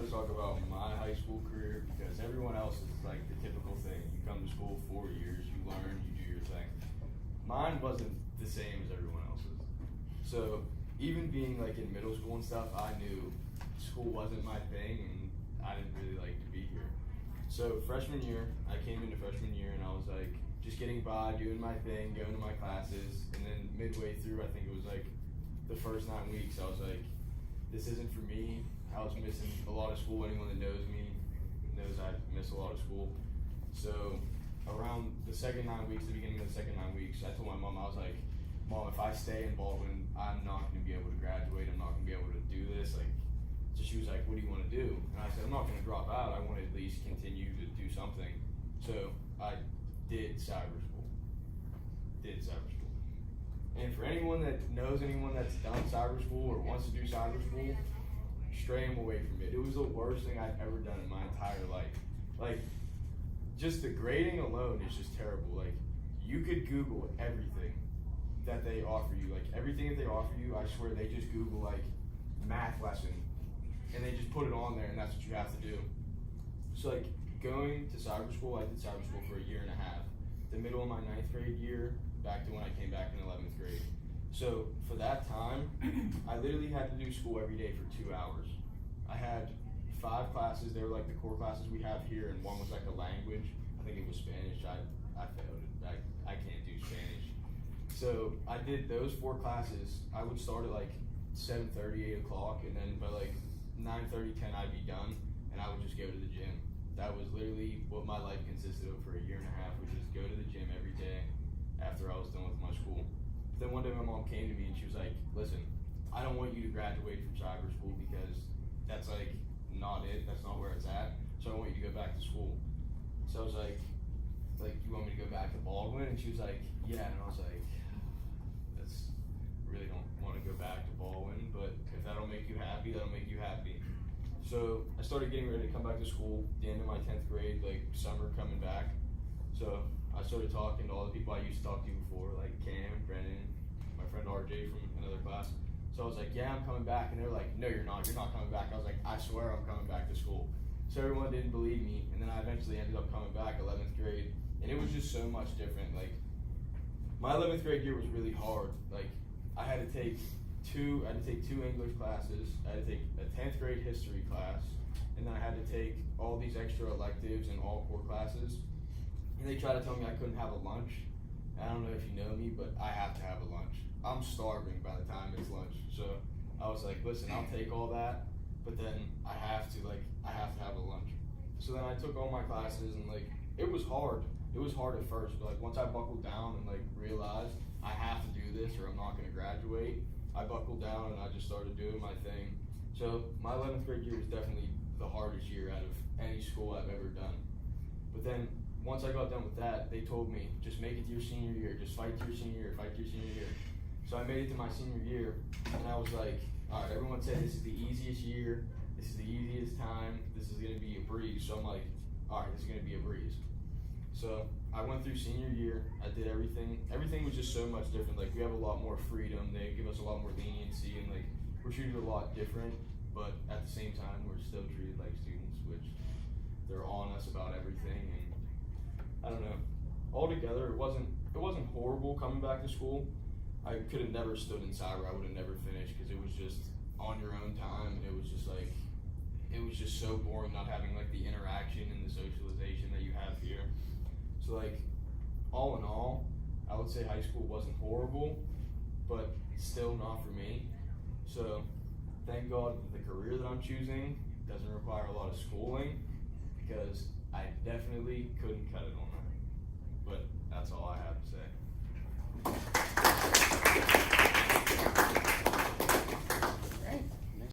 to talk about my high school career because everyone else is like the typical thing. You come to school 4 years, you learn, you do your thing. Mine wasn't the same as everyone else's. So even being like in middle school and stuff, I knew school wasn't my thing and I didn't really like to be here. So freshman year, I came into freshman year and I was like just getting by, doing my thing, going to my classes, and then midway through, I think it was like the first 9 weeks, I was like, this isn't for me. I was missing a lot of school. Anyone that knows me knows I miss a lot of school. So around the second 9 weeks, the beginning of the second 9 weeks, I told my mom, I was like, Mom, if I stay in Baldwin, I'm not going to be able to graduate. I'm not going to be able to do this. Like, so she was like, what do you want to do? And I said, I'm not going to drop out. I want to at least continue to do something. So I did cyber school. And for anyone that knows anyone that's done cyber school or wants to do cyber school, stray them away from it. It was the worst thing I've ever done in my entire life. Like, just the grading alone is just terrible. Like, you could Google everything that they offer you. Like, everything that they offer you, I swear they just Google, like, math lesson, and they just put it on there, and that's what you have to do. So, like, going to cyber school, I did cyber school for a year and a half. The middle of my 9th grade year, back to when I came back in 11th grade. So, for that time, I literally had to do school every day for 2 hours. I had 5 classes. They were like the core classes we have here, and one was like a language. I think it was Spanish. I failed it. I can't do Spanish. So I did those 4 classes. I would start at like 7:30, 8 o'clock, and then by like 9:30, 10, I'd be done, and I would just go to the gym. That was literally what my life consisted of for a year and a half, was just go to the gym every day after I was done with my school. But then one day my mom came to me and she was like, listen, I don't want you to graduate from cyber school because that's like not it. That's not where it's at. So I want you to go back to school. So I was like, you want me to go back to Baldwin? And she was like, yeah. And I was like, really don't want to go back to Baldwin, but if that'll make you happy, that'll make you happy. So I started getting ready to come back to school at the end of my 10th grade, like summer coming back. So I started talking to all the people I used to talk to before, like Cam, Brennan, my friend RJ from another class. So I was like, yeah, I'm coming back. And they were like, no, you're not coming back. I was like, I swear I'm coming back to school. So everyone didn't believe me. And then I eventually ended up coming back 11th grade. And it was just so much different. Like, my 11th grade year was really hard. Like, I had to take two English classes. I had to take a 10th grade history class, and then I had to take all these extra electives and all core classes. And they tried to tell me I couldn't have a lunch. I don't know if you know me, but I have to have a lunch. I'm starving by the time it's lunch. So I was like, listen, I'll take all that, but then I have to have a lunch. So then I took all my classes, and like, it was hard. It was hard at first, but like once I buckled down and like realized I have to do this or I'm not going to graduate, I buckled down and I just started doing my thing. So my 11th grade year was definitely the hardest year out of any school I've ever done. But then once I got done with that, they told me, just make it to your senior year, just fight to your senior year, fight to your senior year. So I made it to my senior year, and I was like, all right, everyone said this is the easiest year, this is the easiest time, this is going to be a breeze. So I'm like, all right, this is going to be a breeze. So I went through senior year, I did everything. Everything was just so much different. Like, we have a lot more freedom, they give us a lot more leniency, and like, we're treated a lot different, but at the same time, we're still treated like students, which they're on us about everything. And I don't know, altogether, it wasn't horrible coming back to school. I could have never stood in cyber, I would have never finished, because it was just on your own time, and it was just like, it was just so boring not having like the interaction and the socialization that you have here. So like, all in all, I would say high school wasn't horrible, but still not for me. So thank God the career that I'm choosing doesn't require a lot of schooling, because I definitely couldn't cut it on that.